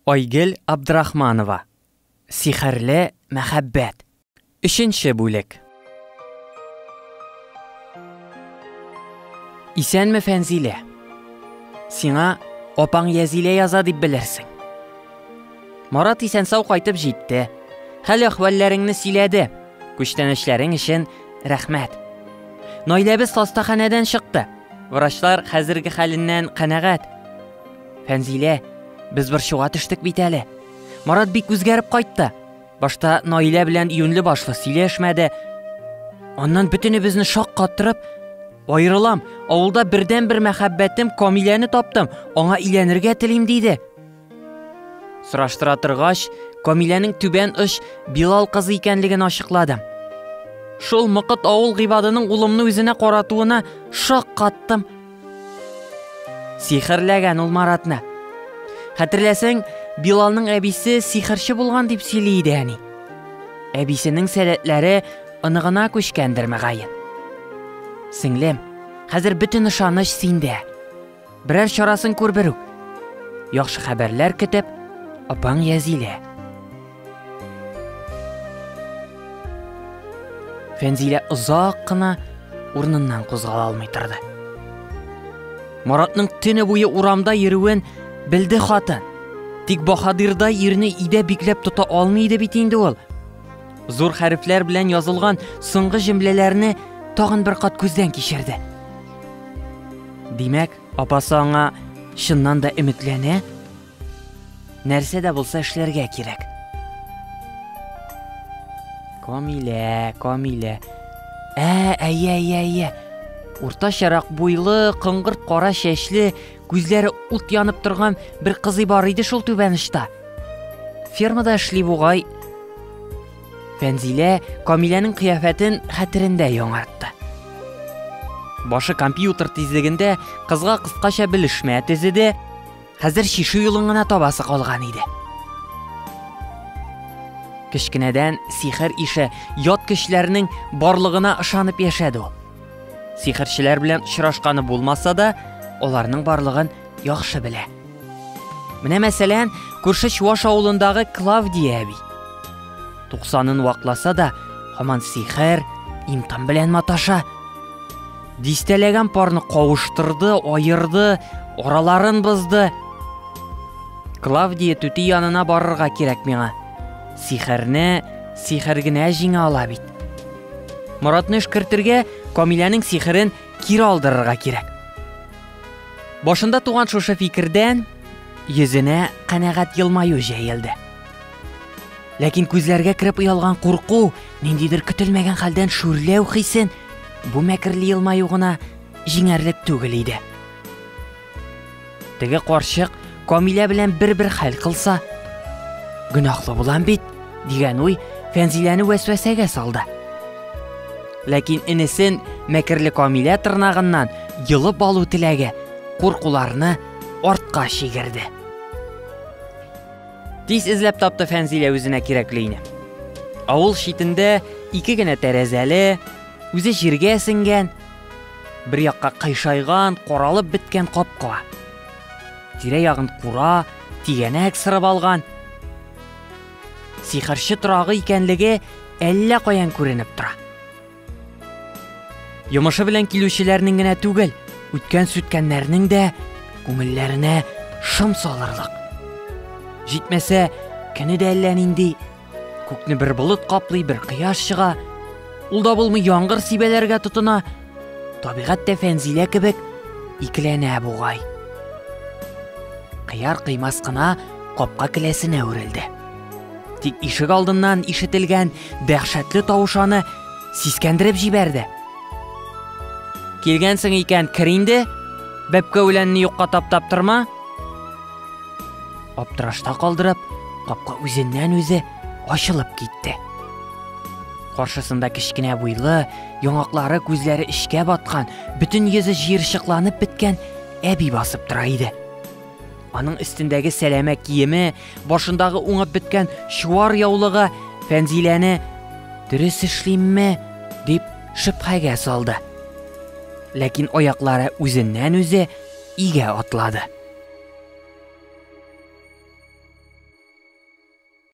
Айгөл Абдрахманова. Сихерле мәхәббәт. 3-нче бүлек. Исәнме, Фәнзилә? Сиңа опаң Язилә яза дип белерсең. Марат исән-сау кайтып җитте. Хәл-әхвәлләреңне сөйләде. Күчтәнешләрең өчен рәхмәт. Наиләбез хастаханәдән чыкты. Врачлар хәзерге хәленнән канәгать. Фәнзилә, без борчуга төштек бит әле. Марат бик үзгәреп кайтты. Башта Наилә белән юньле башлы сөйләшмәде. Аннан бөтенебезне шаккаттырып, айрылам, авылда бердән-бер мәхәббәтем Камиләне таптым, аңа иләнергә телим диде. Сораштыра торгач, Камиләнең түбән оч Билал кызы икәнлеген ачыкладым. Шул мыкыт авыл гыйбадының улымны үзенә каратуына шаккаттым. Сихерләгән ул Маратны. Хәтерләсәң, Билалның әбисе сихерче булган дип сөйли иде әни. Әбисенең сәләтләре ыныгына күчкәндер мәгәен. Сеңлем, хәзер бөтен ышаныч синдә. Берәр чарасын күр берүк. Яхшы хәбәрләр көтеп, апаң Язилә. Фәнзилә озак кына урыныннан кузгала алмый торды. Маратның төне буе урамда йөрүен белде хатын. Тик Баһадирда ирне идә бикләп тота алмый иде бит инде ул. Зур хәрефләр белән язылган соңгы җөмләләрне тагын бер кат күздән кичерде. Димәк, апасы аңа чыннан да өметләнә. Нәрсә дә булса эшләргә кирәк. Камилә. Әйе. Уртачарак буйлы, кыңгырт кара чәчле, күзләре ут янып торган бер кызый бар иде шул түбәнешта. Фермада эшли бугай. Фәнзилә Камиләнең кыяфәтен хәтерендә яңартты. Башы компьютер тизлегендә кызга кыскача белешмә тезеде. Хәзер шишу юлын гына табасы калган иде. Кечкенәдән сихер ише ят көчләрнең барлыгына ышанып яшәде ул. Сихерчеләр белән очрашканы булмаса да, аларның барлыгын яхшы белә. Менә мәсәлән, күрше Чуаш авылындагы Клавдия әби. 90-ын вакласа да, һаман сихер, имтан белән маташа. Дистәләгән парны кавыштырды, айырды, араларын бозды. Клавдия түти янына барырга кирәк миңа. Сихерне сихер генә җиңә ала бит. Маратны эшкәртергә Камиләнең сихерен кире алдырырга кирәк. Башында туган шушы фикердән йөзенә канәгать елмаю җәелде. Ләкин күзләргә кереп уялган курку, ниндидер көтелмәгән хәлдән шүрләү хисен бу мәкерле елмаю гына җиңәрлек түгел иде. Теге карчык Камилә белән бер хәл кылса, гөнаһлы булам бит дигән уй Фәнзиләне вәсвәсәгә салды. Ләкин инесен мәкерле Камилә тырнагыннан йылып алу теләге куркуларны артка чигерде. Тиз эзләп тапты Фәнзилә үзенә кирәклейне. Авыл читендә 2 генә тәрәзәле, үзе җиргә сеңгән, бер якка кыйшайган, каралып биткән капка. Тирә-ягын кура, тигәнәк сырып алган. Сихерче торагы икәнлеге әллә каян күренеп тора. Йомышы белән килүчеләрнең генә түгел, үткән-сүткәннәрнең дә күңелләренә шым салырлык. Җитмәсә, көне дә әллә нинди күкне бер болыт каплый, бер кояш чыга. Ул да булмый яңгыр сибәләргә тотына. Табигать тә Фәнзилә кебек икеләнә бугай. Кыяр кыймас кына капка келәсенә үрелде. Тик ишек алдыннан ишетелгән дәһшәтле тавыш аны сискәндереп җибәрде. Килгәнсең икән, кер инде, бәпкә үләнне юкка таптырма. Аптырашта калдырып, капка үзеннән үзе ачылып китте. Каршысында кечкенә буйлы, яңаклары күзләре эчкә баткан, бөтен йөзе җыерчыкланып биткән әби басып тора иде. Аның өстендәге сәләмә киеме, башындагы уңып биткән чуар яулыгы Фәнзиләне дөрес эшлимме дип шөбһәгә салды. Ләкин аяклары үзеннән үзе игә атлады.